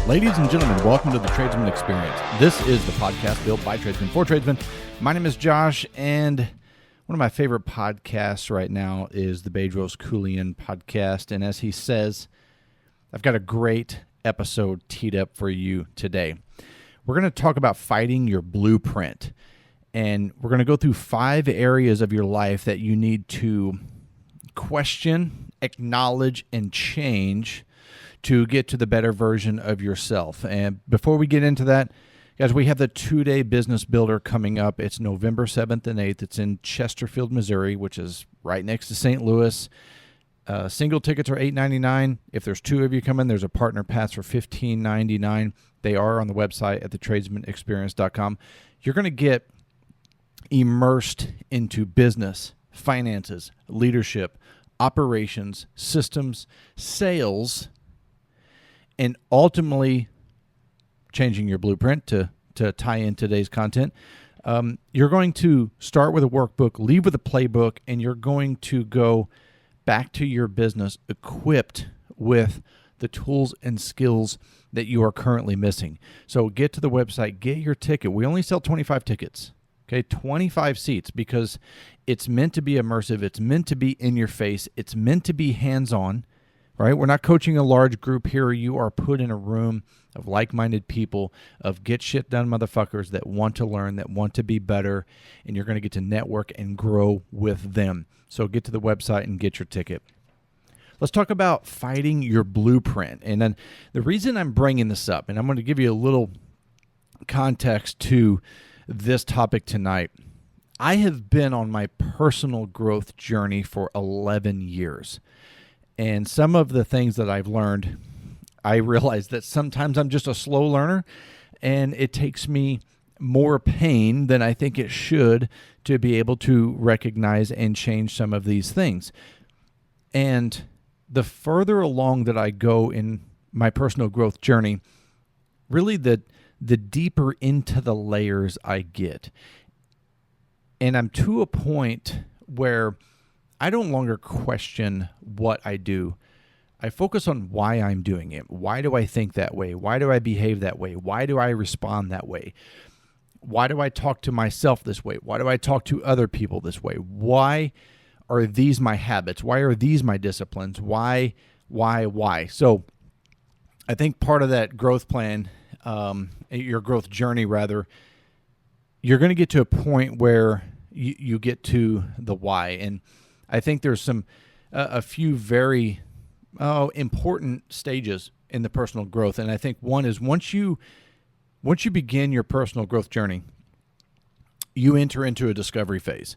Ladies and gentlemen, welcome to the Tradesman Experience. This is the podcast built by tradesmen for tradesmen. My name is Josh, and one of my favorite podcasts right now is the Bedros Keuilian podcast. And as he says, I've got a great episode teed up for you today. We're going to talk about fighting your blueprint, and we're going to go through 5 areas of your life that you need to question, acknowledge, and change to get to the better version of yourself. And before we get into that, guys, we have the 2-day business builder coming up. It's November 7th and 8th. It's in Chesterfield, Missouri, which is right next to St. Louis. Single tickets are $8.99. If there's 2 of you coming, there's a partner pass for $15.99. They are on the website at thetradesmanexperience.com. You're going to get immersed into business, finances, leadership, operations, systems, sales, and ultimately changing your blueprint to tie in today's content. You're going to start with a workbook, leave with a playbook, and you're going to go back to your business equipped with the tools and skills that you are currently missing. So get to the website, get your ticket. We only sell 25 tickets, okay, 25 seats, because it's meant to be immersive. It's meant to be in your face. It's meant to be hands-on. Right? We're not coaching a large group here. You are put in a room of like-minded people, of get shit done motherfuckers that want to learn, that want to be better, and you're going to get to network and grow with them. So get to the website and get your ticket. Let's talk about fighting your blueprint. And then the reason I'm bringing this up, and I'm going to give you a little context to this topic tonight. I have been on my personal growth journey for 11 years. And some of the things that I've learned, I realize that sometimes I'm just a slow learner, and it takes me more pain than I think it should to be able to recognize and change some of these things. And the further along that I go in my personal growth journey, really the deeper into the layers I get. And I'm to a point where I don't longer question what I do. I focus on why I'm doing it. Why do I think that way? Why do I behave that way? Why do I respond that way? Why do I talk to myself this way? Why do I talk to other people this way? Why are these my habits? Why are these my disciplines? Why? So I think part of that growth plan, your growth journey rather, you're going to get to a point where you get to the why. And I think there's a few very important stages in the personal growth, and I think one is once you begin your personal growth journey, you enter into a discovery phase,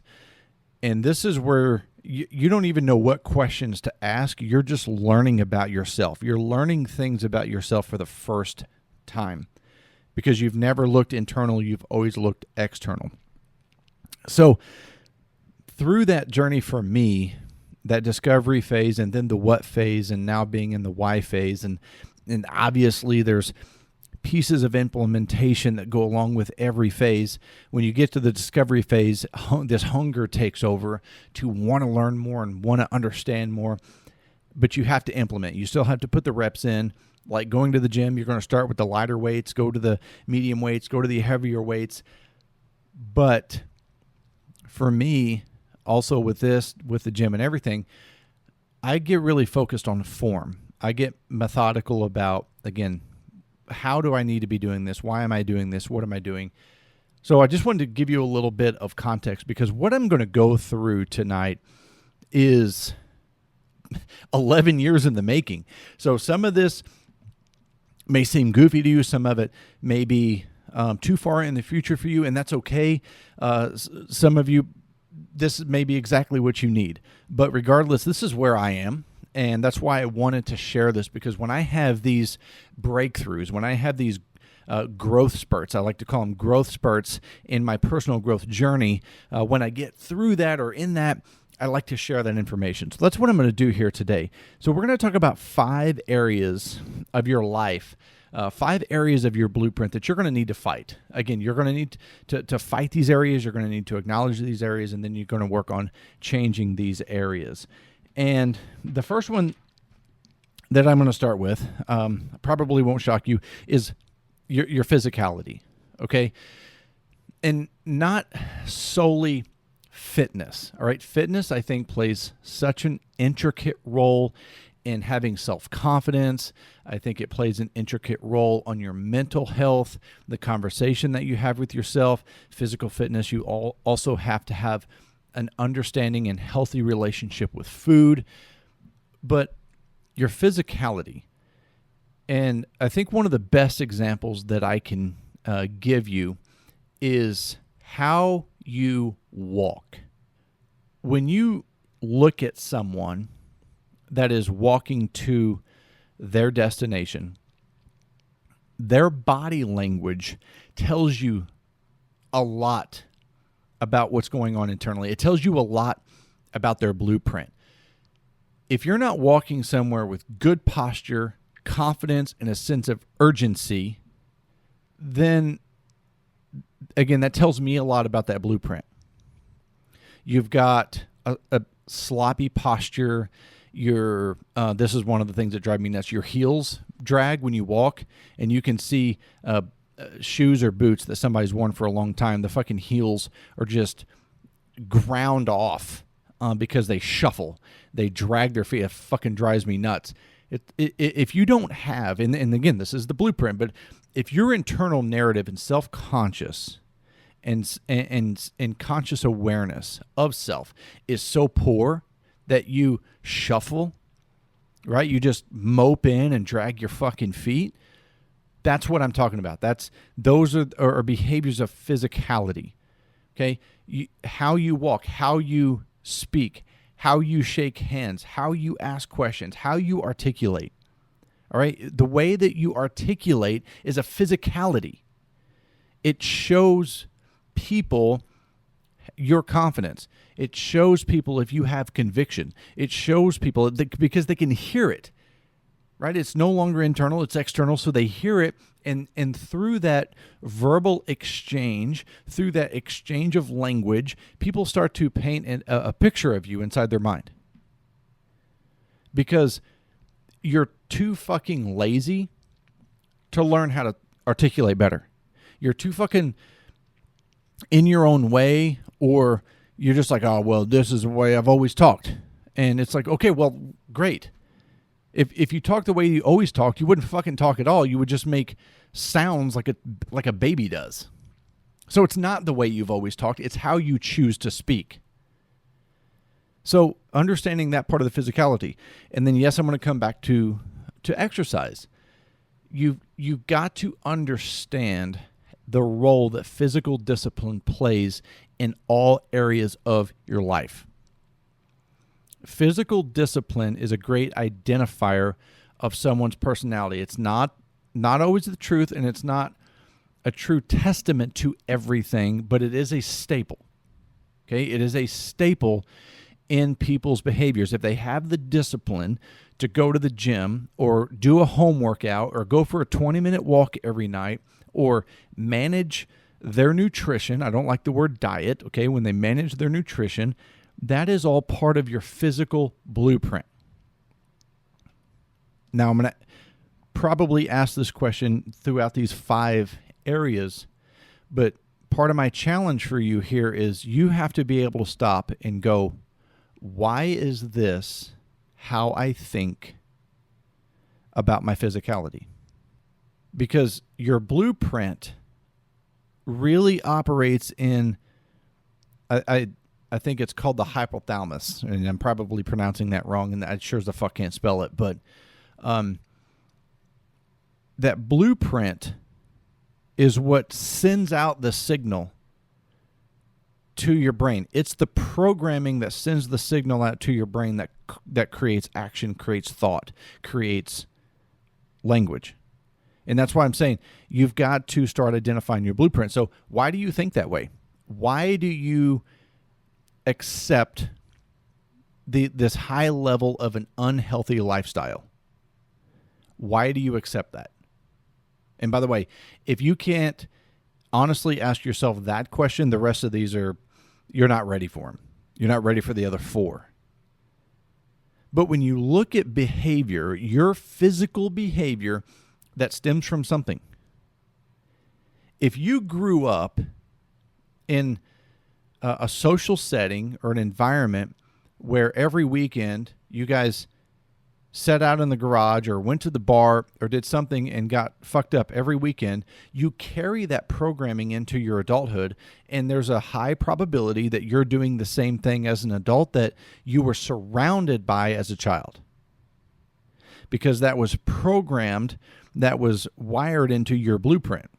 and this is where you don't even know what questions to ask. You're just learning about yourself. You're learning things about yourself for the first time because you've never looked internal. You've always looked external. So through that journey for me, that discovery phase and then the what phase and now being in the why phase, and obviously there's pieces of implementation that go along with every phase. When you get to the discovery phase, this hunger takes over to want to learn more and want to understand more, but you have to implement. You still have to put the reps in. Like going to the gym, you're going to start with the lighter weights, go to the medium weights, go to the heavier weights. But for me, also with the gym and everything, I get really focused on form. I get methodical about, again, how do I need to be doing this? Why am I doing this? What am I doing? So I just wanted to give you a little bit of context, because what I'm going to go through tonight is 11 years in the making. So some of this may seem goofy to you. Some of it may be too far in the future for you, and that's okay. Some of you, this may be exactly what you need. But regardless, this is where I am, and that's why I wanted to share this, because when I have these breakthroughs, when I have these growth spurts, I like to call them growth spurts in my personal growth journey, when I get through that or in that, I like to share that information. So that's what I'm going to do here today. So we're going to talk about 5 areas of your life, 5 areas of your blueprint that you're going to need to fight. Again, you're going to need to fight these areas. You're going to need to acknowledge these areas, and then you're going to work on changing these areas. And the first one that I'm going to start with, probably won't shock you, is your physicality, okay? And not solely fitness, all right? Fitness, I think, plays such an intricate role in having self-confidence. I think it plays an intricate role on your mental health, the conversation that you have with yourself. Physical fitness, you also have to have an understanding and healthy relationship with food. But your physicality, and I think one of the best examples that I can give you is how you walk. When you look at someone that is walking to their destination, their body language tells you a lot about what's going on internally. It tells you a lot about their blueprint. If you're not walking somewhere with good posture, confidence, and a sense of urgency, then, again, that tells me a lot about that blueprint. You've got a sloppy posture. This is one of the things that drive me nuts. Your heels drag when you walk, and you can see shoes or boots that somebody's worn for a long time. The fucking heels are just ground off because they shuffle. They drag their feet. It fucking drives me nuts. If you don't have, and again, this is the blueprint, but if your internal narrative and self-conscious and conscious awareness of self is so poor that you shuffle, right? You just mope in and drag your fucking feet. That's what I'm talking about. Those are behaviors of physicality. Okay, how you walk, how you speak, how you shake hands, how you ask questions, how you articulate. All right, the way that you articulate is a physicality. It shows people your confidence. It shows people if you have conviction. It shows people because they can hear it, right? It's no longer internal, it's external, so they hear it, and through that verbal exchange, through that exchange of language, people start to paint a picture of you inside their mind. Because you're too fucking lazy to learn how to articulate better. You're too fucking in your own way, or you're just like, oh, well, this is the way I've always talked. And it's like, okay, well, great. If you talk the way you always talked, you wouldn't fucking talk at all. You would just make sounds like a baby does. So it's not the way you've always talked. It's how you choose to speak. So understanding that part of the physicality. And then, yes, I'm going to come back to exercise. You've got to understand the role that physical discipline plays in all areas of your life. Physical discipline is a great identifier of someone's personality. It's not always the truth, and it's not a true testament to everything, but it is a staple. Okay? It is a staple in people's behaviors. If they have the discipline to go to the gym or do a home workout or go for a 20-minute walk every night or manage their nutrition, I don't like the word diet, okay? When they manage their nutrition, that is all part of your physical blueprint. Now, I'm going to probably ask this question throughout these 5 areas, but part of my challenge for you here is you have to be able to stop and go, why is this how I think about my physicality? Because your blueprint really operates in, I think it's called the hypothalamus, and I'm probably pronouncing that wrong, and I sure as the fuck can't spell it, but that blueprint is what sends out the signal to your brain. It's the programming that sends the signal out to your brain that creates action, creates thought, creates language. And that's why I'm saying you've got to start identifying your blueprint. So why do you think that way? Why do you accept this high level of an unhealthy lifestyle? Why do you accept that? And by the way, if you can't honestly ask yourself that question, the rest of these you're not ready for them. You're not ready for the other 4. But when you look at behavior, your physical behavior that stems from something, if you grew up in a social setting or an environment where every weekend you guys sat out in the garage or went to the bar or did something and got fucked up every weekend, you carry that programming into your adulthood, and there's a high probability that you're doing the same thing as an adult that you were surrounded by as a child. Because that was programmed, that was wired into your blueprint.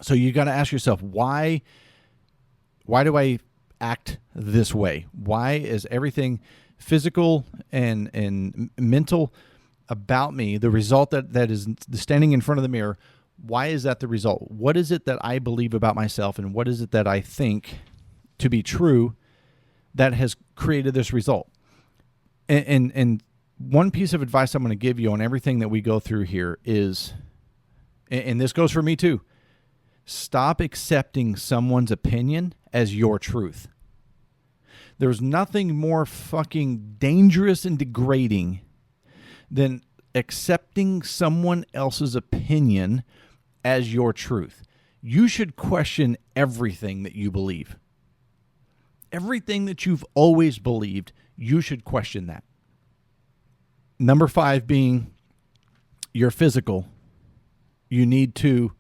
So you got to ask yourself, why do I act this way? Why is everything physical and mental about me the result that is standing in front of the mirror? Why is that the result? What is it that I believe about myself, and what is it that I think to be true that has created this result? And one piece of advice I'm going to give you on everything that we go through here is, and this goes for me too, stop accepting someone's opinion as your truth. There's nothing more fucking dangerous and degrading than accepting someone else's opinion as your truth. You should question everything that you believe. Everything that you've always believed, you should question that. Number 5 being your physical. You need to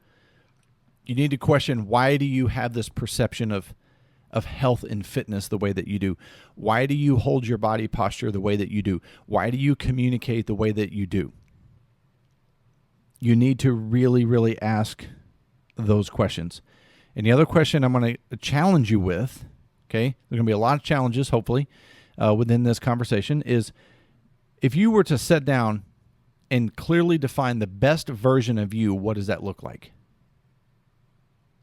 question, why do you have this perception of health and fitness the way that you do? Why do you hold your body posture the way that you do? Why do you communicate the way that you do? You need to really, really ask those questions. And the other question I'm going to challenge you with, okay, there's going to be a lot of challenges, hopefully, within this conversation, is if you were to sit down and clearly define the best version of you, what does that look like?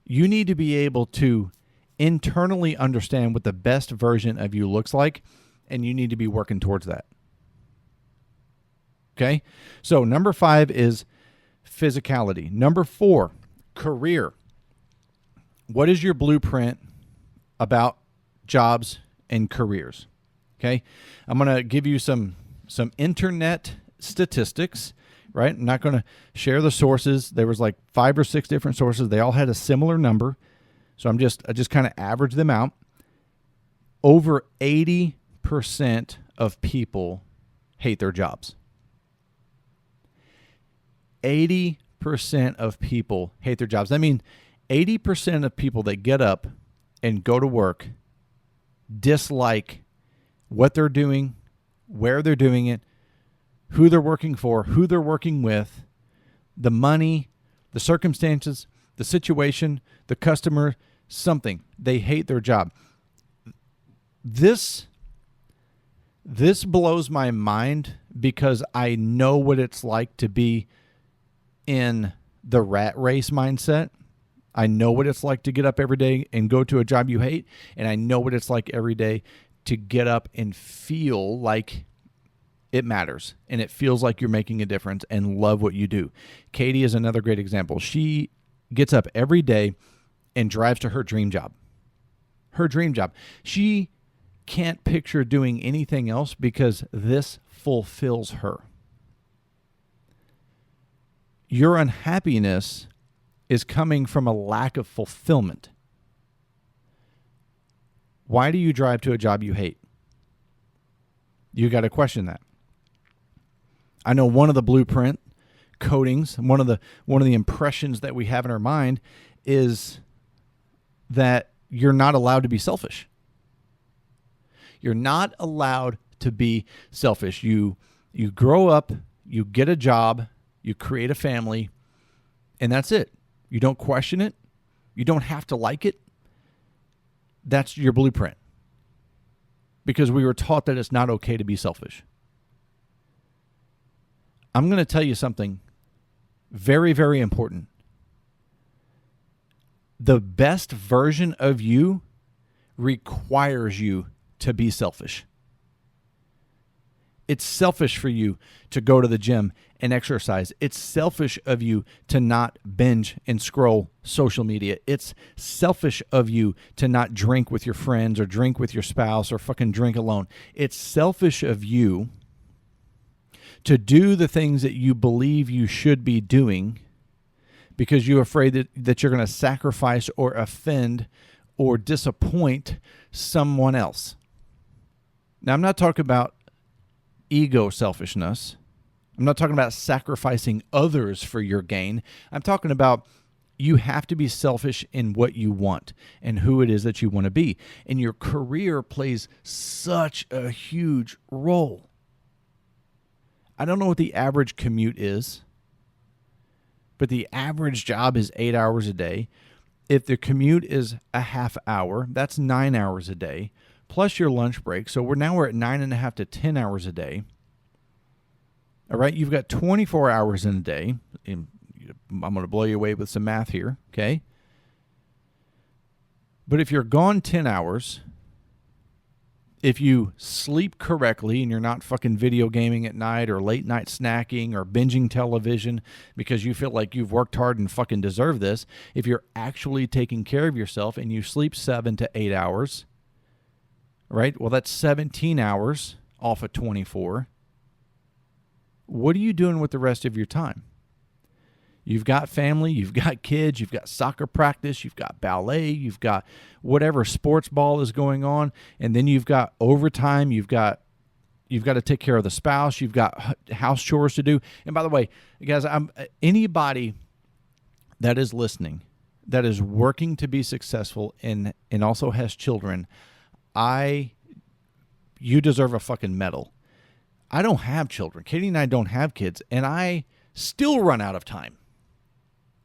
You need to be able to internally understand what the best version of you looks like, and you need to be working towards that. Okay? So number 5 is physicality. Number 4, career. What is your blueprint about jobs and careers? Okay? I'm going to give you some internet statistics, right? I'm not going to share the sources. There was like 5 or 6 different sources. They all had a similar number. So I just kind of average them out. Over 80% of people hate their jobs. 80% of people hate their jobs. I mean, 80% of people that get up and go to work dislike what they're doing, where they're doing it, who they're working for, who they're working with, the money, the circumstances, the situation, the customer, something. They hate their job. This blows my mind because I know what it's like to be in the rat race mindset. I know what it's like to get up every day and go to a job you hate, and I know what it's like every day to get up and feel like it matters and it feels like you're making a difference and love what you do. Katie is another great example. She gets up every day and drives to her dream job. Her dream job. She can't picture doing anything else because this fulfills her. Your unhappiness is coming from a lack of fulfillment. Why do you drive to a job you hate? You got to question that. I know one of the blueprint codings, one of the impressions that we have in our mind is that you're not allowed to be selfish. You're not allowed to be selfish. You grow up, you get a job, you create a family, and that's it. You don't question it. You don't have to like it. That's your blueprint. Because we were taught that it's not okay to be selfish. I'm going to tell you something very, very important. The best version of you requires you to be selfish. It's selfish for you to go to the gym and exercise. It's selfish of you to not binge and scroll social media. It's selfish of you to not drink with your friends or drink with your spouse or fucking drink alone. It's selfish of you to do the things that you believe you should be doing because you're afraid that you're going to sacrifice or offend or disappoint someone else. Now, I'm not talking about ego selfishness. I'm not talking about sacrificing others for your gain. I'm talking about you have to be selfish in what you want and who it is that you want to be. And your career plays such a huge role. I don't know what the average commute is, but the average job is 8 hours a day. If the commute is a half hour, that's 9 hours a day, plus your lunch break. So we're at 9.5 to 10 hours a day. All right, you've got 24 hours in a day. I'm going to blow you away with some math here, okay? But if you're gone 10 hours, if you sleep correctly and you're not fucking video gaming at night or late night snacking or binging television because you feel like you've worked hard and fucking deserve this, if you're actually taking care of yourself and you sleep 7 to 8 hours, right? Well, that's 17 hours off of 24. What are you doing with the rest of your time? You've got family, you've got kids, you've got soccer practice, you've got ballet, you've got whatever sports ball is going on, and then you've got overtime, you've got to take care of the spouse, you've got house chores to do. And by the way, guys, anybody that is listening, that is working to be successful and also has children, you deserve a fucking medal. I don't have children. Katie and I don't have kids, and I still run out of time.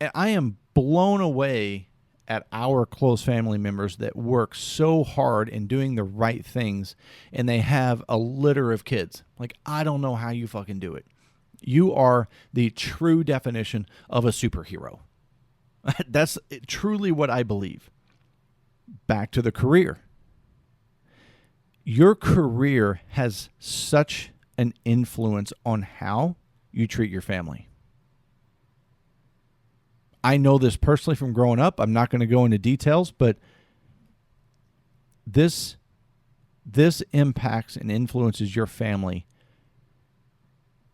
And I am blown away at our close family members that work so hard in doing the right things, and they have a litter of kids. Like, I don't know how you fucking do it. You are the true definition of a superhero. That's truly what I believe. Back to the career. Your career has such an influence on how you treat your family. I know this personally from growing up. I'm not going to go into details, but this impacts and influences your family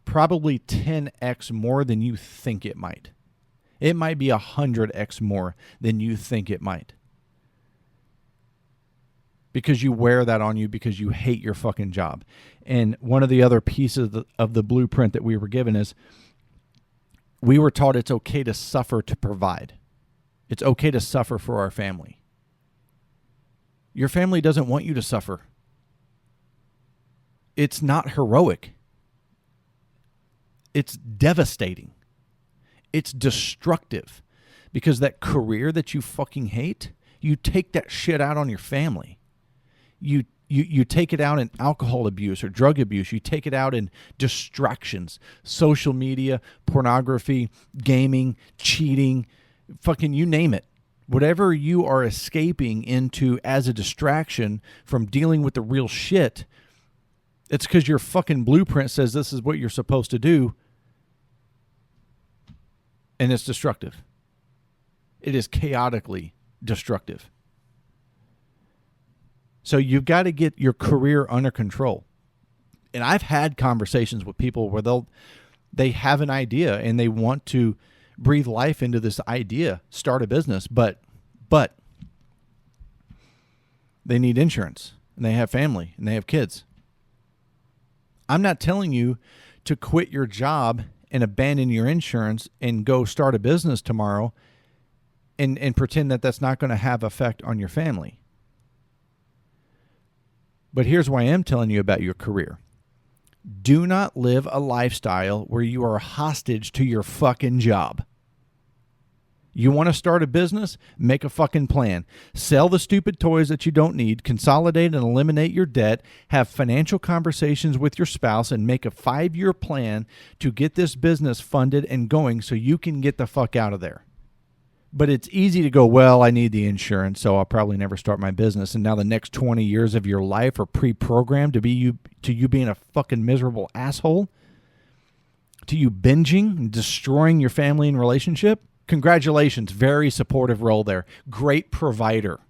probably 10x more than you think it might. It might be 100x more than you think it might. Because you wear that on you because you hate your fucking job. And one of the other pieces of the blueprint that we were given is we were taught it's okay to suffer to provide. It's okay to suffer for our family. Your family doesn't want you to suffer. It's not heroic. It's devastating. It's destructive. Because that career that you fucking hate, you take that shit out on your family. You take it out in alcohol abuse or drug abuse. You take it out in distractions, social media, pornography, gaming, cheating, fucking you name it. Whatever you are escaping into as a distraction from dealing with the real shit, it's because your fucking blueprint says this is what you're supposed to do, and it's destructive. It is chaotically destructive. So you've got to get your career under control. And I've had conversations with people where they have an idea and they want to breathe life into this idea, start a business, but they need insurance and they have family and they have kids. I'm not telling you to quit your job and abandon your insurance and go start a business tomorrow and pretend that that's not going to have effect on your family. But here's why I am telling you about your career. Do not live a lifestyle where you are hostage to your fucking job. You want to start a business? Make a fucking plan. Sell the stupid toys that you don't need, consolidate and eliminate your debt, have financial conversations with your spouse, and make a 5-year plan to get this business funded and going so you can get the fuck out of there. But it's easy to go, well, I need the insurance, so I'll probably never start my business. And now the next 20 years of your life are pre-programmed to you being a fucking miserable asshole, to you binging and destroying your family and relationship. Congratulations. Very supportive role there. Great provider.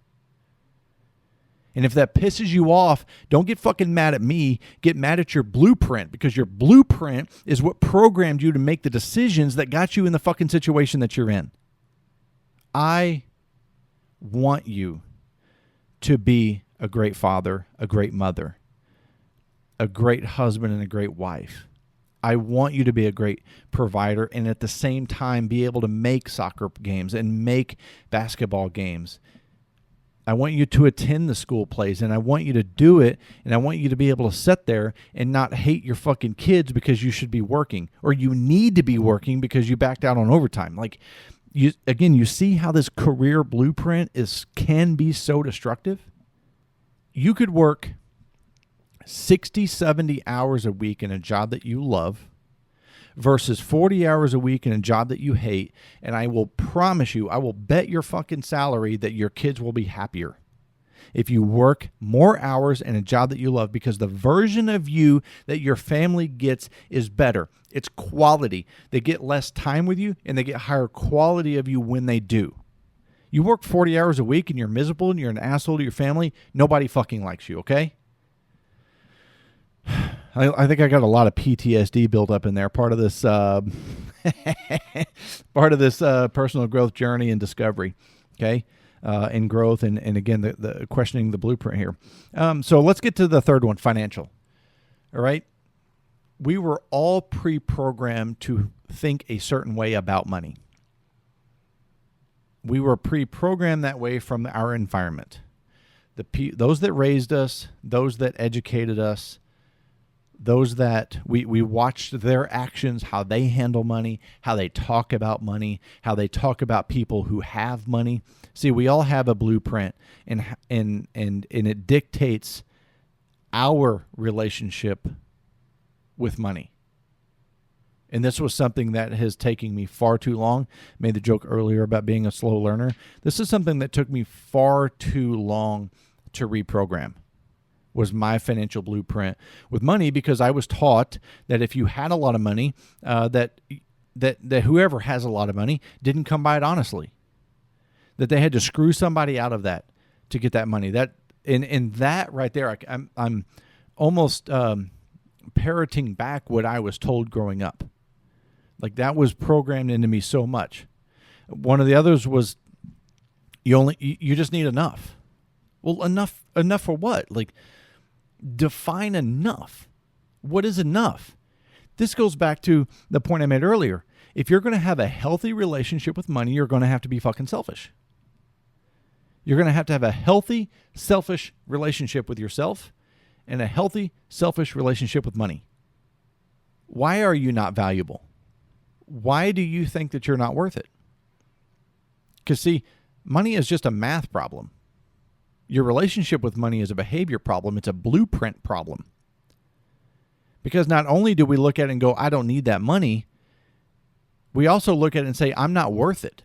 And if that pisses you off, don't get fucking mad at me. Get mad at your blueprint, because your blueprint is what programmed you to make the decisions that got you in the fucking situation that you're in. I want you to be a great father, a great mother, a great husband, and a great wife. I want you to be a great provider and at the same time be able to make soccer games and make basketball games. I want you to attend the school plays, and I want you to do it, and I want you to be able to sit there and not hate your fucking kids because you should be working, or you need to be working because you backed out on overtime. Like, you see how this career blueprint can be so destructive? You could work 60, 70 hours a week in a job that you love versus 40 hours a week in a job that you hate, and I will promise you, I will bet your fucking salary that your kids will be happier if you work more hours in a job that you love, because the version of you that your family gets is better. It's quality. They get less time with you, and they get higher quality of you when they do. You work 40 hours a week and you're miserable and you're an asshole to your family, nobody fucking likes you, okay? I think I got a lot of PTSD built up in there. Part of this, personal growth journey and discovery, okay, and growth, and again the questioning the blueprint here. So let's get to the third one, financial. All right, we were all pre-programmed to think a certain way about money. We were pre-programmed that way from our environment. Those that raised us, those that educated us, those that we watched their actions, how they handle money, how they talk about money, how they talk about people who have money. See, we all have a blueprint, and it dictates our relationship with money. And this was something that has taken me far too long. Made the joke earlier about being a slow learner. This is something that took me far too long to reprogram. Was my financial blueprint with money, because I was taught that if you had a lot of money, that whoever has a lot of money didn't come by it honestly. That they had to screw somebody out of that to get that money. That in that right there, I'm almost parroting back what I was told growing up. Like, that was programmed into me so much. One of the others was you just need enough. Well, enough for what? Like, define enough. What is enough? This goes back to the point I made earlier. If you're going to have a healthy relationship with money, you're going to have to be fucking selfish. You're going to have a healthy, selfish relationship with yourself and a healthy, selfish relationship with money. Why are you not valuable? Why do you think that you're not worth it? Because, see, money is just a math problem. Your relationship with money is a behavior problem. It's a blueprint problem. Because not only do we look at it and go, I don't need that money, we also look at it and say, I'm not worth it.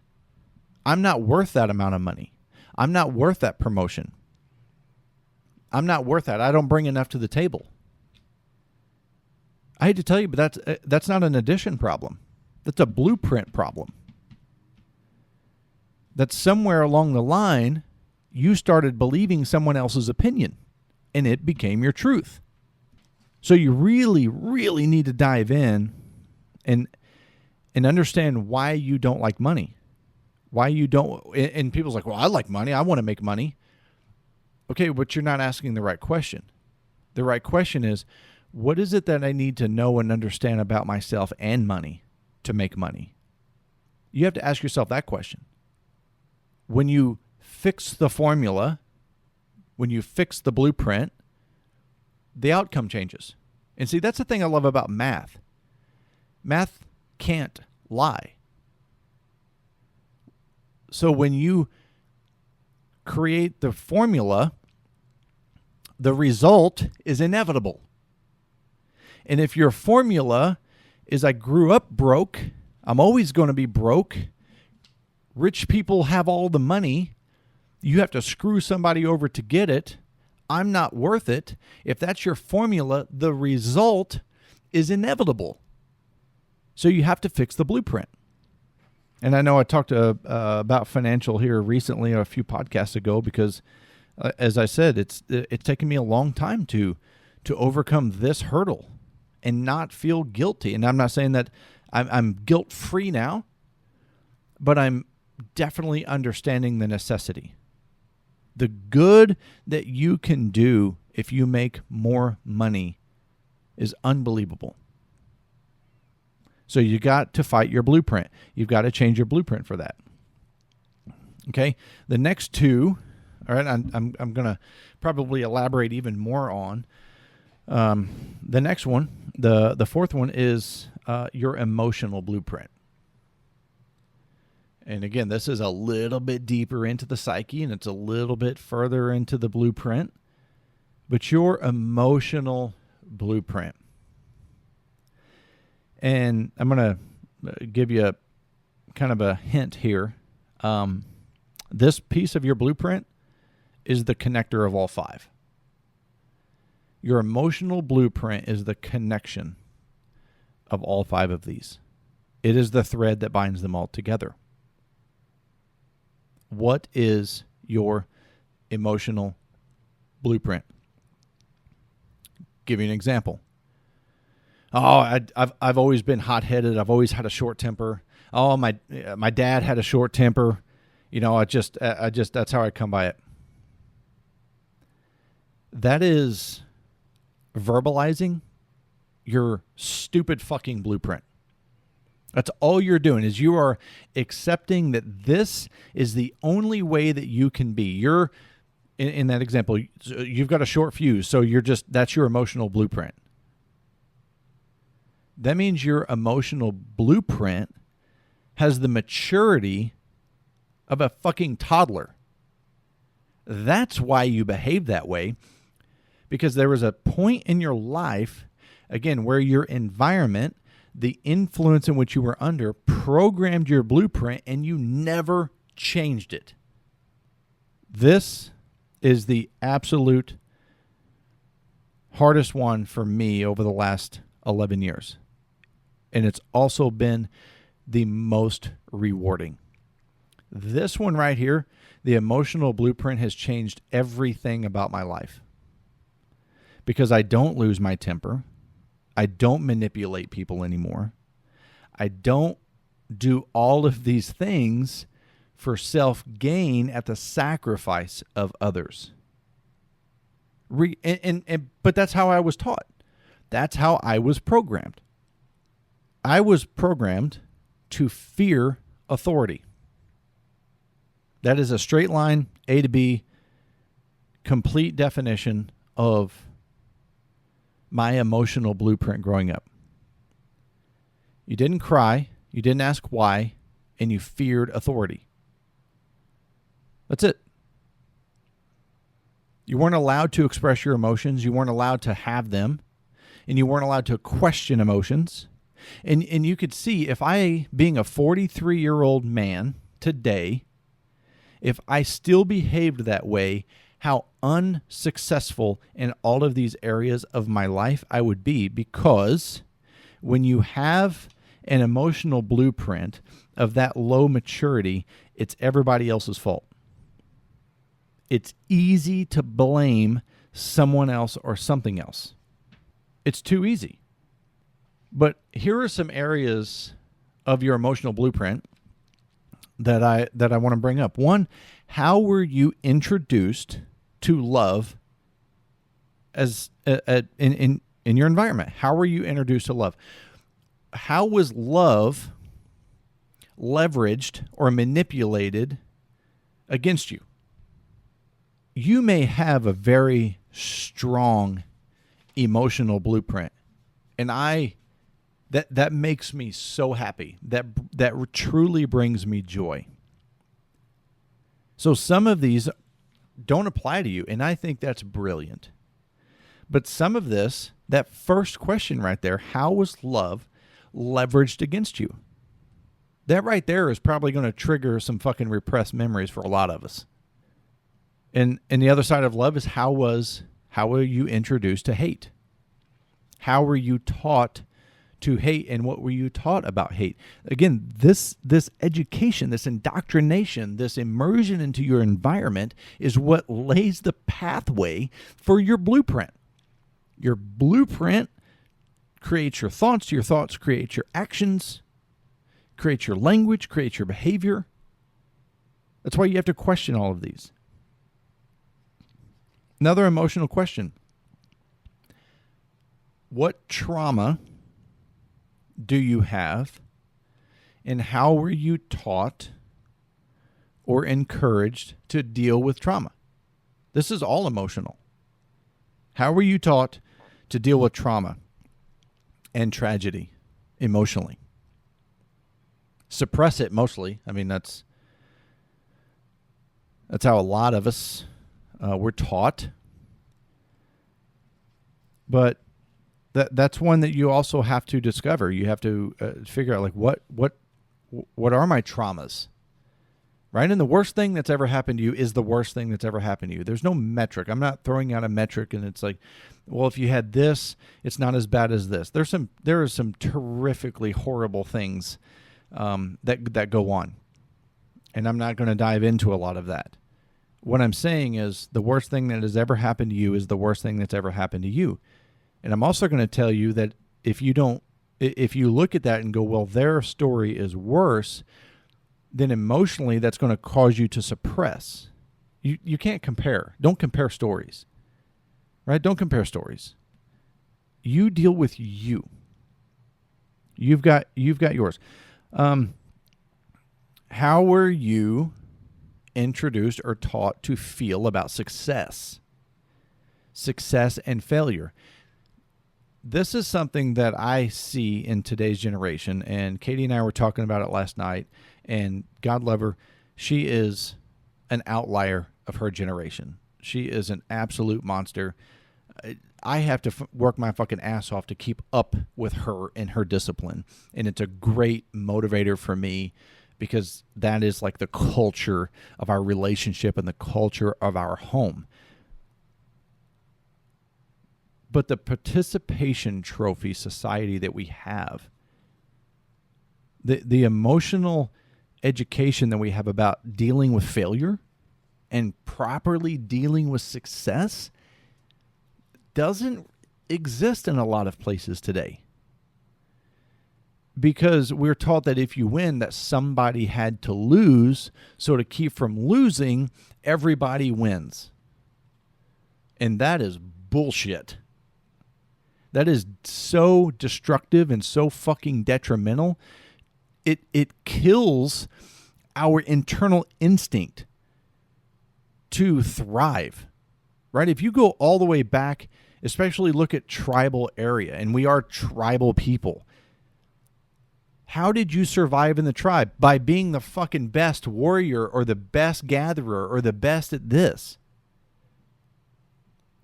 I'm not worth that amount of money. I'm not worth that promotion. I'm not worth that. I don't bring enough to the table. I hate to tell you, but that's not an addition problem. That's a blueprint problem. That's somewhere along the line, you started believing someone else's opinion, and it became your truth. So you really, really need to dive in and understand why you don't like money. Why you don't, and people's like, well, I like money. I want to make money. Okay, but you're not asking the right question. The right question is, what is it that I need to know and understand about myself and money to make money? You have to ask yourself that question. When you fix the formula, when you fix the blueprint, the outcome changes. And see, that's the thing I love about math. Math can't lie. So when you create the formula, the result is inevitable. And if your formula is I grew up broke, I'm always going to be broke, Rich people have all the money. You have to screw somebody over to get it. I'm not worth it. If that's your formula, the result is inevitable. So you have to fix the blueprint. And I know I talked about financial here recently, a few podcasts ago, because as I said, it's taken me a long time to overcome this hurdle and not feel guilty. And I'm not saying that I'm guilt-free now, but I'm definitely understanding the necessity. The good that you can do if you make more money is unbelievable. So you got to fight your blueprint. You've got to change your blueprint for that. Okay? The next two, all right, I'm going to probably elaborate even more on. The next one, the fourth one is your emotional blueprint. And again, this is a little bit deeper into the psyche, and it's a little bit further into the blueprint. But your emotional blueprint. And I'm going to give you kind of a hint here. This piece of your blueprint is the connector of all five. Your emotional blueprint is the connection of all five of these. It is the thread that binds them all together. What is your emotional blueprint? Give you an example. Oh, I've always been hot-headed. I've always had a short temper. Oh, my dad had a short temper. You know, I just that's how I come by it. That is verbalizing your stupid fucking blueprint. That's all you're doing, is you are accepting that this is the only way that you can be. You're in that example, you've got a short fuse, so that's your emotional blueprint. That means your emotional blueprint has the maturity of a fucking toddler. That's why you behave that way, because there was a point in your life, again, where your environment, the influence in which you were under, programmed your blueprint, and you never changed it. This is the absolute hardest one for me over the last 11 years. And it's also been the most rewarding. This one right here, the emotional blueprint, has changed everything about my life. Because I don't lose my temper. I don't manipulate people anymore. I don't do all of these things for self-gain at the sacrifice of others. But that's how I was taught. That's how I was programmed. I was programmed to fear authority. That is a straight line, A to B, complete definition of my emotional blueprint growing up. You didn't cry, you didn't ask why, and you feared authority. That's it. You weren't allowed to express your emotions, you weren't allowed to have them, and you weren't allowed to question emotions. And you could see, if I, being a 43-year-old man today, if I still behaved that way, how unsuccessful in all of these areas of my life I would be. Because when you have an emotional blueprint of that low maturity, it's everybody else's fault. It's easy to blame someone else or something else. It's too easy. But here are some areas of your emotional blueprint that I want to bring up. One, how were you introduced to love as in your environment? How were you introduced to love? How was love leveraged or manipulated against you? You may have a very strong emotional blueprint, and that makes me so happy. That truly brings me joy. So some of these don't apply to you, and I think that's brilliant. But some of this, that first question right there, how was love leveraged against you? That right there is probably going to trigger some fucking repressed memories for a lot of us. And the other side of love is how were you introduced to hate? How were you taught to hate, and what were you taught about hate? Again, this education, this indoctrination, this immersion into your environment is what lays the pathway for your blueprint. Your blueprint creates your thoughts create your actions, creates your language, creates your behavior. That's why you have to question all of these. Another emotional question. What trauma do you have, and how were you taught or encouraged to deal with trauma? This is all emotional. How were you taught to deal with trauma and tragedy emotionally? Suppress it mostly. I mean, that's how a lot of us were taught. But that's one that you also have to discover. You have to figure out, like, what are my traumas, right? And the worst thing that's ever happened to you is the worst thing that's ever happened to you. There's no metric. I'm not throwing out a metric and it's like, well, if you had this, it's not as bad as this. There are some terrifically horrible things that go on, and I'm not going to dive into a lot of that. What I'm saying is the worst thing that has ever happened to you is the worst thing that's ever happened to you. And I'm also going to tell you that if you look at that and go, well, their story is worse, then emotionally that's going to cause you to suppress. You can't compare. Don't compare stories, right? Don't compare stories. You deal with you. You've got yours. How were you introduced or taught to feel about success and failure? This is something that I see in today's generation, and Katie and I were talking about it last night, and God love her, she is an outlier of her generation. She is an absolute monster. I have to work my fucking ass off to keep up with her and her discipline, and it's a great motivator for me because that is like the culture of our relationship and the culture of our home. But the participation trophy society that we have, the emotional education that we have about dealing with failure and properly dealing with success doesn't exist in a lot of places today. Because we're taught that if you win, that somebody had to lose. So to keep from losing, everybody wins. And that is bullshit. That is so destructive and so fucking detrimental. It kills our internal instinct to thrive, right? If you go all the way back, especially look at tribal area, and we are tribal people. How did you survive in the tribe? By being the fucking best warrior or the best gatherer or the best at this.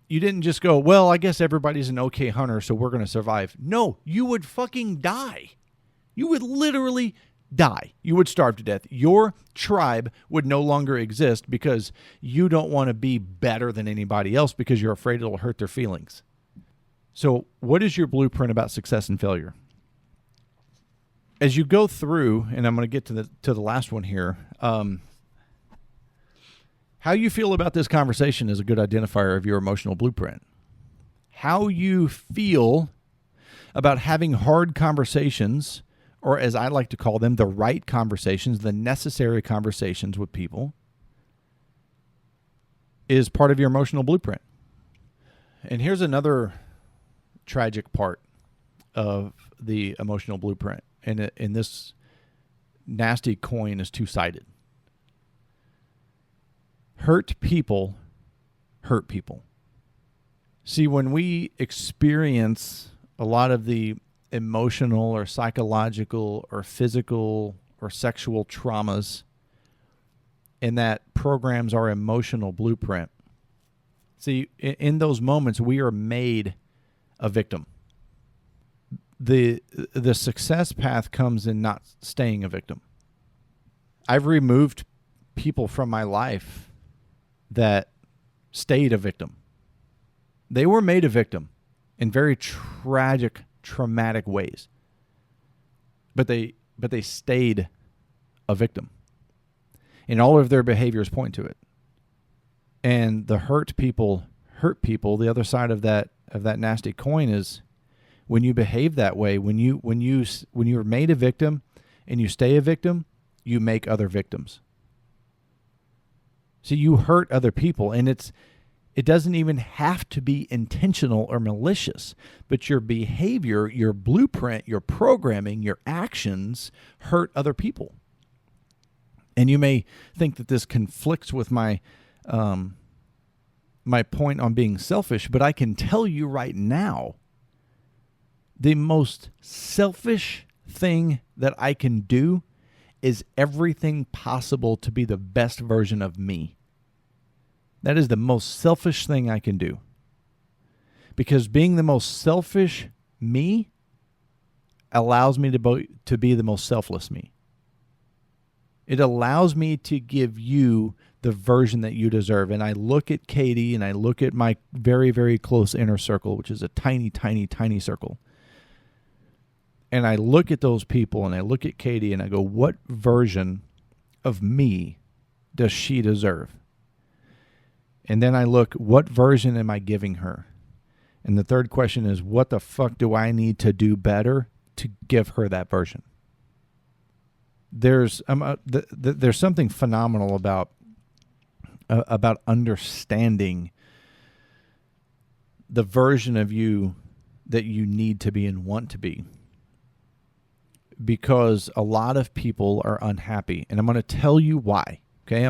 You didn't just go, well, I guess everybody's an okay hunter, so we're going to survive. No, you would fucking die. You would literally die. You would starve to death. Your tribe would no longer exist because you don't want to be better than anybody else because you're afraid it'll hurt their feelings. So what is your blueprint about success and failure? As you go through, and I'm going to get to the last one here, how you feel about this conversation is a good identifier of your emotional blueprint. How you feel about having hard conversations, or as I like to call them, the right conversations, the necessary conversations with people, is part of your emotional blueprint. And here's another tragic part of the emotional blueprint. And this nasty coin is two-sided. Hurt people hurt people. See, when we experience a lot of the emotional or psychological or physical or sexual traumas, and that programs our emotional blueprint, see, in those moments, we are made a victim. The success path comes in not staying a victim. I've removed people from my life that stayed a victim. They were made a victim in very tragic, traumatic ways. But they stayed a victim. And all of their behaviors point to it. And the hurt people. The other side of that nasty coin is when you behave that way, when you're made a victim and you stay a victim, you make other victims. So you hurt other people, and it doesn't even have to be intentional or malicious, but your behavior, your blueprint, your programming, your actions hurt other people. And you may think that this conflicts with my point on being selfish, but I can tell you right now, the most selfish thing that I can do is everything possible to be the best version of me. That is the most selfish thing I can do. Because being the most selfish me allows me to be the most selfless me. It allows me to give you the version that you deserve. And I look at Katie and I look at my very, very close inner circle, which is a tiny, tiny, tiny circle. And I look at those people and I look at Katie and I go, what version of me does she deserve? And then I look, what version am I giving her? And the third question is, what the fuck do I need to do better to give her that version? There's something phenomenal about understanding the version of you that you need to be and want to be. Because a lot of people are unhappy, and I'm going to tell you why. Okay,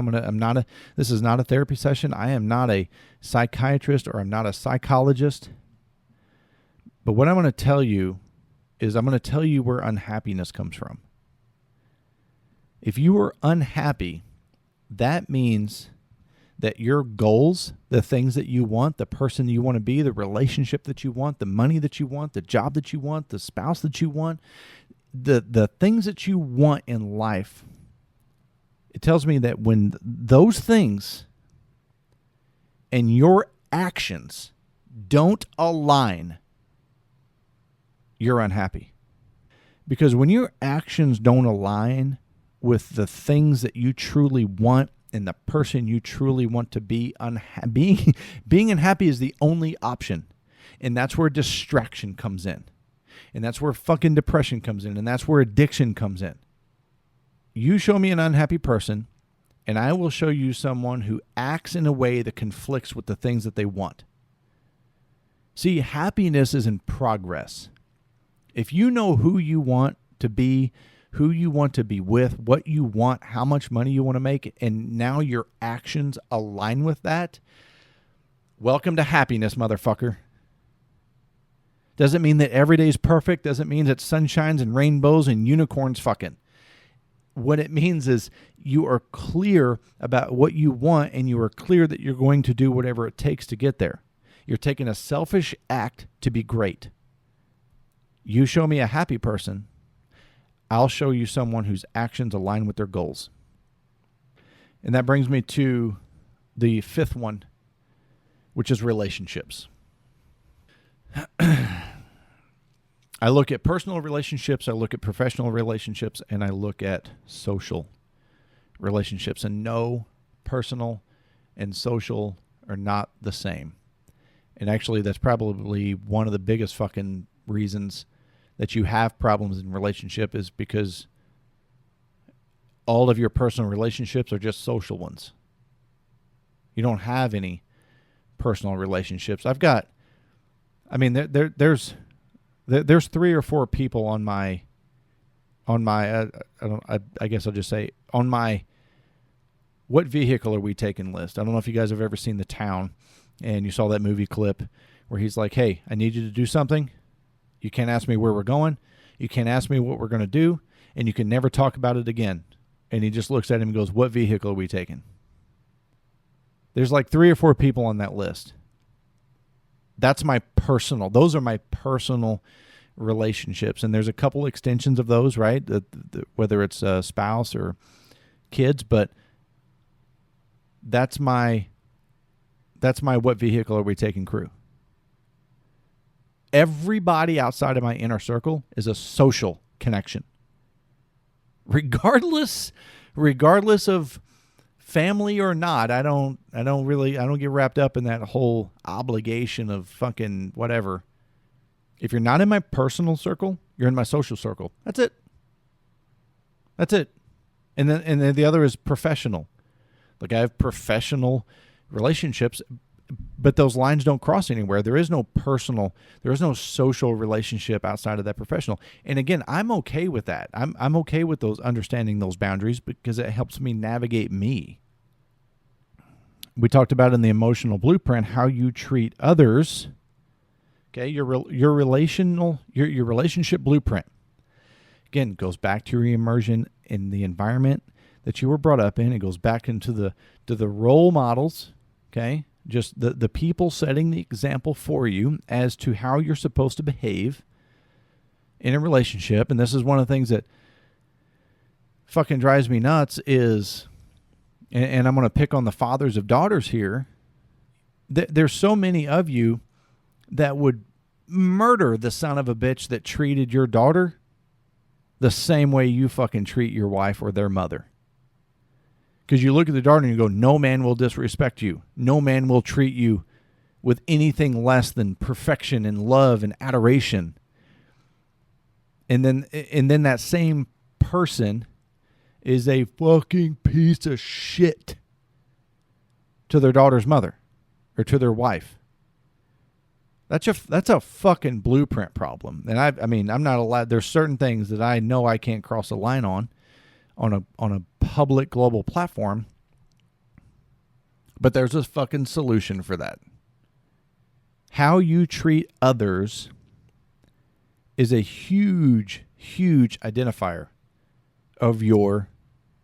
this is not a therapy session. I am not a psychiatrist or I'm not a psychologist. But what I'm going to tell you is I'm going to tell you where unhappiness comes from. If you are unhappy, that means that your goals, the things that you want, the person you want to be, the relationship that you want, the money that you want, the job that you want, the spouse that you want, the things that you want in life, it tells me that when those things and your actions don't align, you're unhappy. Because when your actions don't align with the things that you truly want and the person you truly want to be, being unhappy is the only option. And that's where distraction comes in. And that's where fucking depression comes in. And that's where addiction comes in. You show me an unhappy person, and I will show you someone who acts in a way that conflicts with the things that they want. See, happiness is in progress. If you know who you want to be, who you want to be with, what you want, how much money you want to make, and now your actions align with that, welcome to happiness, motherfucker. Doesn't mean that every day is perfect. Doesn't mean that sunshines and rainbows and unicorns fucking. What it means is you are clear about what you want, and you are clear that you're going to do whatever it takes to get there. You're taking a selfish act to be great. You show me a happy person, I'll show you someone whose actions align with their goals. And that brings me to the fifth one, which is relationships. I look at personal relationships, I look at professional relationships, and I look at social relationships. And no, personal and social are not the same. And actually, that's probably one of the biggest fucking reasons that you have problems in relationship is because all of your personal relationships are just social ones. You don't have any personal relationships. There's 3 or 4 people on my I guess I'll just say on my what vehicle are we taking list. I don't know if you guys have ever seen The Town and you saw that movie clip where he's like, hey, I need you to do something. You can't ask me where we're going. You can't ask me what we're going to do. And you can never talk about it again. And he just looks at him and goes, what vehicle are we taking? There's like 3 or 4 people on that list. Those are my personal relationships. And there's a couple extensions of those, right? Whether it's a spouse or kids, but that's my what vehicle are we taking crew. Everybody outside of my inner circle is a social connection. Regardless of family or not, I don't get wrapped up in that whole obligation of fucking whatever. If you're not in my personal circle, you're in my social circle. That's it. And then the other is professional. Like I have professional relationships, but those lines don't cross anywhere. There is no social relationship outside of that professional. And again, I'm okay with that. I'm okay with those, understanding those boundaries, because it helps me navigate me. We talked about in the emotional blueprint how you treat others. Okay, your relationship blueprint. Again, goes back to your immersion in the environment that you were brought up in. It goes back into the role models. Okay, just the people setting the example for you as to how you're supposed to behave in a relationship. And this is one of the things that fucking drives me nuts is, and I'm going to pick on the fathers of daughters here. There's so many of you that would murder the son of a bitch that treated your daughter the same way you fucking treat your wife or their mother. Because you look at the daughter and you go, no man will disrespect you. No man will treat you with anything less than perfection and love and adoration. And then that same person is a fucking piece of shit to their daughter's mother or to their wife. That's a fucking blueprint problem. And I'm not allowed. There's certain things that I know I can't cross a line on a public global platform. But there's a fucking solution for that. How you treat others is a huge, huge identifier of your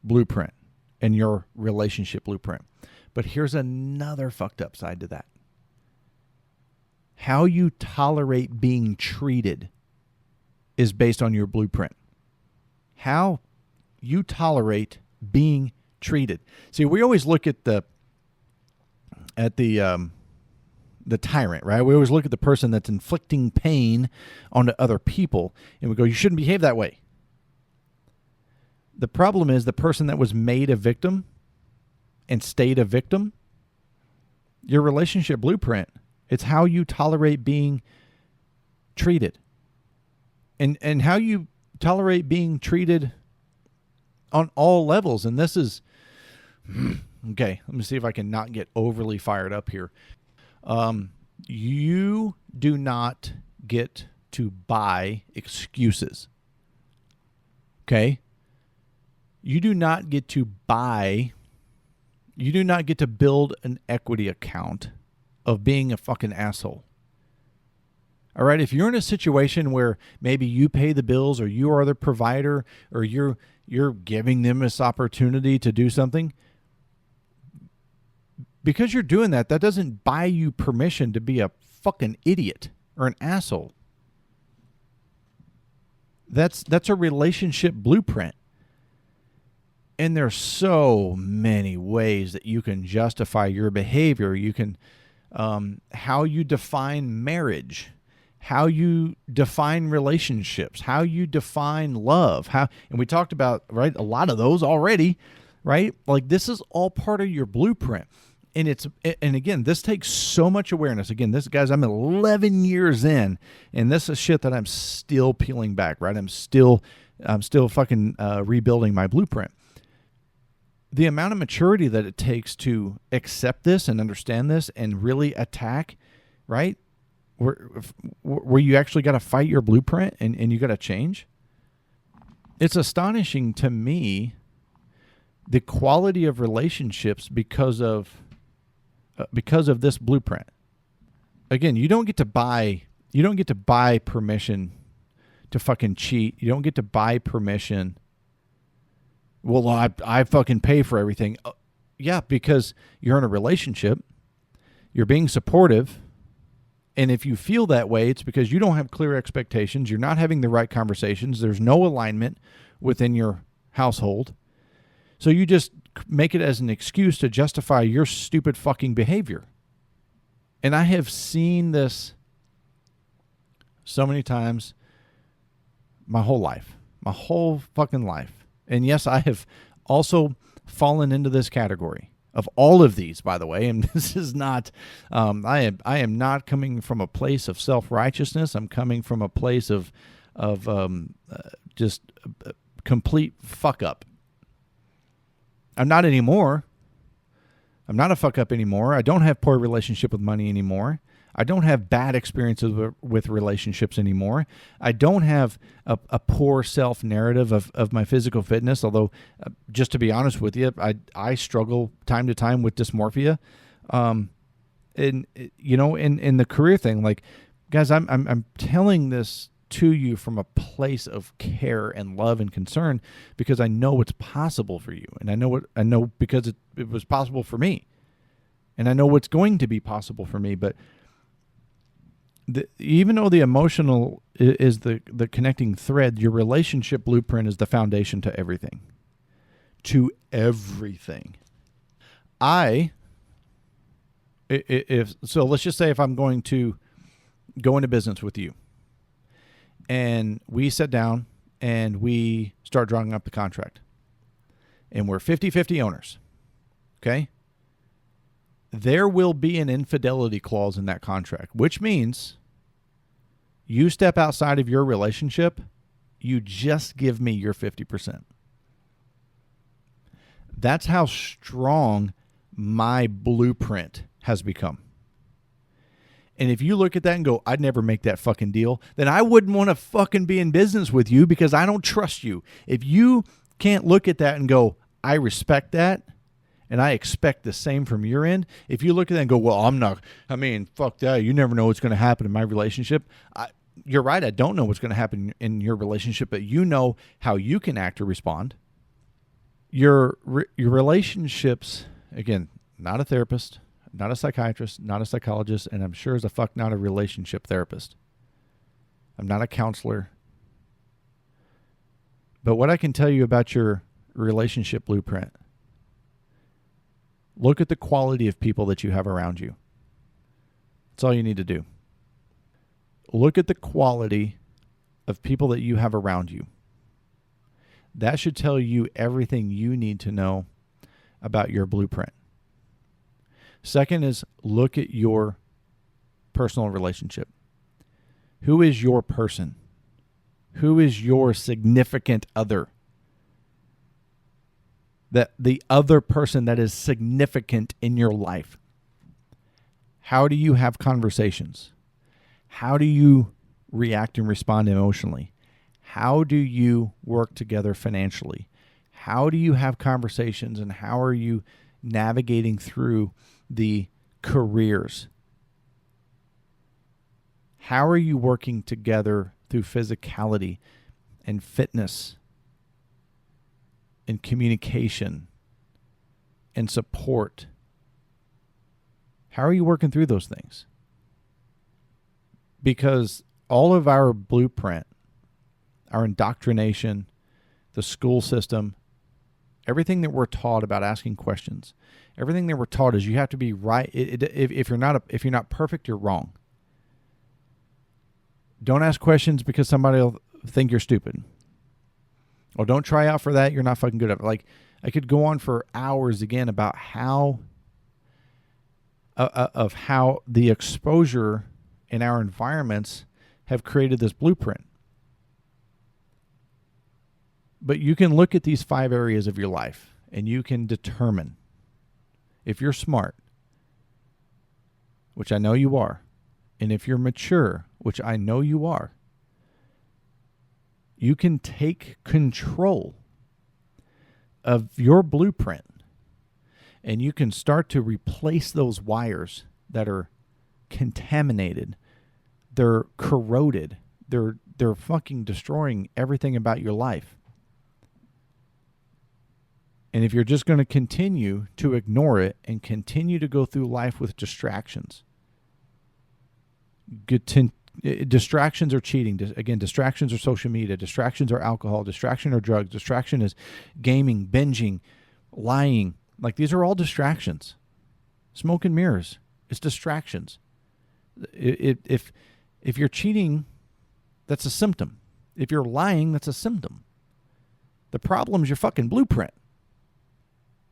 blueprint and your relationship blueprint. But here's another fucked up side to that. How you tolerate being treated is based on your blueprint. How you tolerate being treated. See, we always look at the tyrant, right? We always look at the person that's inflicting pain onto other people, and we go, you shouldn't behave that way. The problem is the person that was made a victim and stayed a victim, your relationship blueprint, it's how you tolerate being treated. And how you tolerate being treated on all levels. And this is, okay, let me see if I can not get overly fired up here. You do not get to buy excuses. Okay? You do not get to build an equity account of being a fucking asshole. All right, if you're in a situation where maybe you pay the bills or you are the provider or you're giving them this opportunity to do something, because you're doing that doesn't buy you permission to be a fucking idiot or an asshole. That's a relationship blueprint. And there's so many ways that you can justify your behavior. You can, how you define marriage, how you define relationships, how you define love, and we talked about, right, a lot of those already, right? Like this is all part of your blueprint. And again, this takes so much awareness. Again, guys, I'm 11 years in, and this is shit that I'm still peeling back, right? I'm still fucking rebuilding my blueprint. The amount of maturity that it takes to accept this and understand this and really attack, right? Where you actually got to fight your blueprint and you got to change. It's astonishing to me the quality of relationships because of this blueprint. Again, you don't get to buy permission to fucking cheat. You don't get to buy permission. Well, I fucking pay for everything. Yeah, because you're in a relationship. You're being supportive. And if you feel that way, it's because you don't have clear expectations. You're not having the right conversations. There's no alignment within your household. So you just make it as an excuse to justify your stupid fucking behavior. And I have seen this so many times my whole fucking life. And yes, I have also fallen into this category of all of these, by the way. And this is not, I am not coming from a place of self-righteousness. I'm coming from a place of just complete fuck up. I'm not anymore. I'm not a fuck up anymore. I don't have poor relationship with money anymore. I don't have bad experiences with relationships anymore. I don't have a poor self-narrative of my physical fitness, although just to be honest with you, I struggle time to time with dysmorphia. And in the career thing, like, guys, I'm telling this to you from a place of care and love and concern because I know what's possible for you. And I know because it was possible for me. And I know what's going to be possible for me. But even though the emotional is the connecting thread, your relationship blueprint is the foundation to everything. To everything. So let's just say if I'm going to go into business with you, and we sit down and we start drawing up the contract, and we're 50-50 owners, okay? There will be an infidelity clause in that contract, which means you step outside of your relationship, you just give me your 50%. That's how strong my blueprint has become. And if you look at that and go, I'd never make that fucking deal, then I wouldn't want to fucking be in business with you because I don't trust you. If you can't look at that and go, I respect that, and I expect the same from your end. If you look at that and go, well, fuck that. You never know what's going to happen in my relationship. You're right. I don't know what's going to happen in your relationship, but you know how you can act or respond. Your relationships, again, not a therapist, not a psychiatrist, not a psychologist, and I'm sure as a fuck not a relationship therapist. I'm not a counselor. But what I can tell you about your relationship blueprint, look at the quality of people that you have around you. That's all you need to do. Look at the quality of people that you have around you. That should tell you everything you need to know about your blueprint. Second is look at your personal relationship. Who is your person? Who is your significant other? The other person that is significant in your life. How do you have conversations? How do you react and respond emotionally? How do you work together financially? How do you have conversations, and how are you navigating through the careers? How are you working together through physicality and fitness and communication and support? How are you working through those things? Because all of our blueprint, our indoctrination, the school system, everything that we're taught about asking questions, everything that we're taught is you have to be right. If you're not perfect, you're wrong. Don't ask questions because somebody will think you're stupid. Or don't try out for that. You're not fucking good at it. Like, I could go on for hours again about how the exposure in our environments have created this blueprint. But you can look at these 5 areas of your life and you can determine, if you're smart, which I know you are, and if you're mature, which I know you are, you can take control of your blueprint and you can start to replace those wires that are contaminated. They're corroded. They're fucking destroying everything about your life. And if you're just going to continue to ignore it and continue to go through life with distractions, distractions are cheating. Again, distractions are social media. Distractions are alcohol. Distraction are drugs. Distraction is gaming, binging, lying. Like, these are all distractions. Smoke and mirrors. It's distractions. If you're cheating, that's a symptom. If you're lying, that's a symptom. The problem is your fucking blueprint.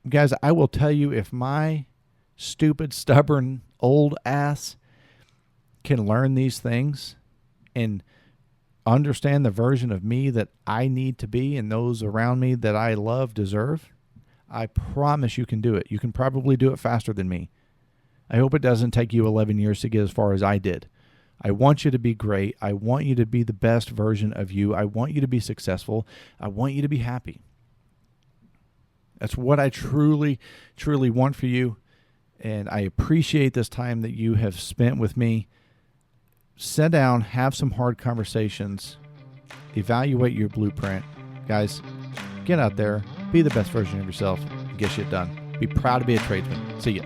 Guys, I will tell you, if my stupid, stubborn, old ass can learn these things and understand the version of me that I need to be and those around me that I love deserve, I promise you can do it. You can probably do it faster than me. I hope it doesn't take you 11 years to get as far as I did. I want you to be great. I want you to be the best version of you. I want you to be successful. I want you to be happy. That's what I truly, truly want for you. And I appreciate this time that you have spent with me. Sit down, have some hard conversations, evaluate your blueprint. Guys, get out there, be the best version of yourself, and get shit done. Be proud to be a tradesman. See ya.